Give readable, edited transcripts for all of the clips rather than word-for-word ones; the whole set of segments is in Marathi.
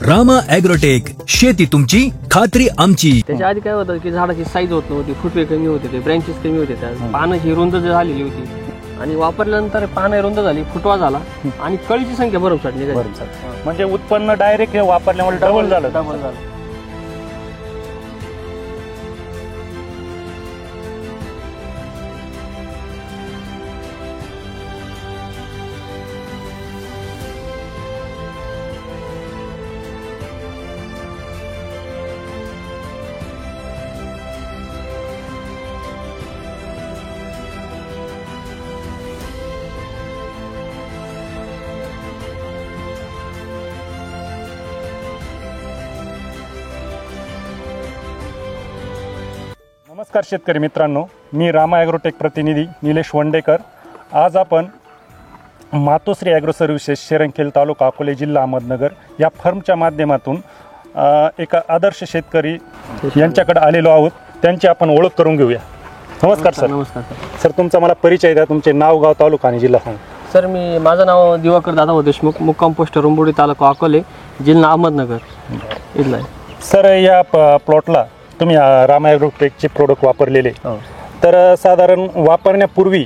रामा ॲग्रोटेक, शेती तुमची खात्री आमची. त्याच्या आधी काय होतं की झाडाची साईज होत नव्हती, फुटवे कमी होते, ते ब्रँचेस कमी होते, त्या पानाची रुंद झालेली होती आणि वापरल्यानंतर पानं रुंद झाली, फुटवा झाला आणि कळीची संख्या भरमसाठ निघाली. म्हणजे उत्पन्न डायरेक्ट वापरल्यामुळे डबल झालं. नमस्कार शेतकरी मित्रांनो, मी रामा ॲग्रोटेक प्रतिनिधी निलेश वंडेकर. आज आपण मातोश्री ॲग्रो सर्व्हिसेस शेरंखेल तालुका अकोले जिल्हा अहमदनगर या फर्मच्या माध्यमातून एका आदर्श शेतकरी यांच्याकडे आलेलो आहोत. त्यांची आपण ओळख करून घेऊया. नमस्कार सर. नमस्कार सर, तुमचा मला परिचय द्या. तुमचे नाव, गाव, तालुका आणि जिल्हा सांगा. सर, माझं नाव दिवाकर दादा देशमुख, मुक्काम पोस्ट रुंबोडी, तालुका अकोले, जिल्हा अहमदनगर इथला आहे. सर, या प्लॉटला तुम्ही रामा ॲग्रोटेकचे प्रोडक्ट वापरलेले, तर साधारण वापरण्यापूर्वी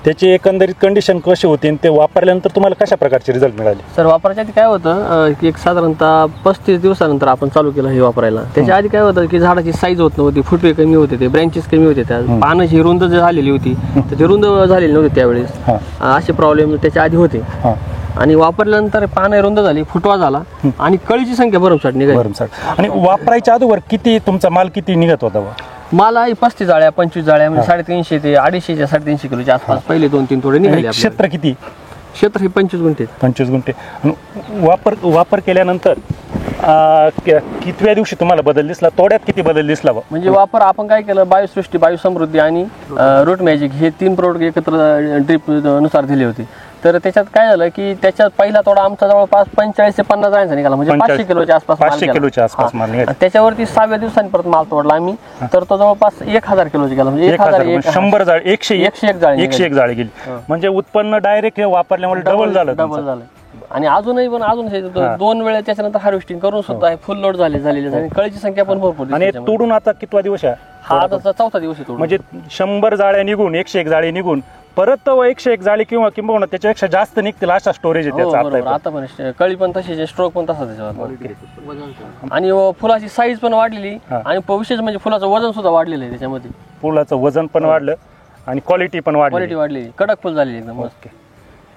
त्याची एकंदरीत कंडिशन कशी होती आणि ते वापरल्यानंतर तुम्हाला कशा प्रकारचे रिझल्ट मिळाले? सर, वापरायच्या आधी काय होतं की एक साधारणतः 35 दिवसानंतर आपण चालू केलं हे वापरायला. त्याच्या आधी काय होतं की झाडाची साईज होत नव्हती, फुटवे कमी होते, ते ब्रँचेस कमी होते, त्या पानाची रुंद झालेली होती, तर ते रुंद झालेली नव्हती त्यावेळेस. असे प्रॉब्लेम त्याच्या आधी होते आणि वापरल्यानंतर पानं रुंद झाली, फुटवा झाला आणि कळीची संख्या भरमसाठ निघाली. आणि वापरायच्या अगोदर किती तुमचा माल किती निघत होता? मला 35 जाळ्या, 25 जाळ्या, म्हणजे 350 ते 250 350 किलोच्या आसपास पहिले 2-3 थोडे निघाले. क्षेत्र किती? क्षेत्र हे 25 गुंठे. 25 गुंठे. वापर केल्यानंतर कितव्या दिवशी तुम्हाला बदल दिसला? तोड्यात किती बदल दिसला? म्हणजे वापर आपण काय केलं, बायोसृष्टी, बायोसमृद्धी आणि रूट मॅजिक हे 3 प्रोडक्ट एकत्र ड्रिप नुसार दिले होते. तर त्याच्यात काय झालं की त्याच्यात पहिला तोडा आमचा जवळपास 45 ते 50 जाळ्यांचा निघाला, म्हणजे 500 किलोच्या आसपास माल निघाला. त्याच्यावरती 6व्या दिवसांनी परत माल तोडला आम्ही, तर तो जवळपास 1000 किलोची गेला, म्हणजे 100 जाळी, 101 जाळी गेली. म्हणजे उत्पन्न डायरेक्ट वापरल्यामुळे डबल झालं. आणि अजून 2 वेळा त्याच्यानंतर हार्वेस्टिंग करून सुद्धा फुल लोड झालेली आणि कळीची संख्या पण भरपूर. आणि तोडून आता कितवा दिवस आहे? हा आता 4था दिवस आहे. म्हणजे 100 जाळ्या निघून 101 जाळी निघून परत 101 जाळी किंवा त्याच्यापेक्षा जास्त निघतील अशा स्टोरेज आहे त्याचा. आता पण कळी पण तशी, स्ट्रोक पण तसा त्याच्यावर. आणि फुलाची साईज पण वाढलेली आणि विशेष म्हणजे फुलाचं वजन सुद्धा वाढलेलं आहे त्याच्यामध्ये. फुलाचं वजन पण वाढलं आणि क्वालिटी पण वाढली, कडक फुल झालेली एकदम.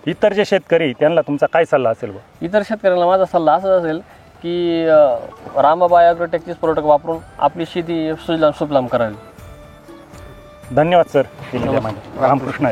इतर जे शेतकरी त्यांना तुमचा काय सल्ला असेल? इतर शेतकऱ्यांना माझा सल्ला असा असेल की रामा ॲग्रोटेकचे प्रोडक्ट वापरून आपली शेती सुजलाम सुफलाम करावी. धन्यवाद सर. रामकृष्ण.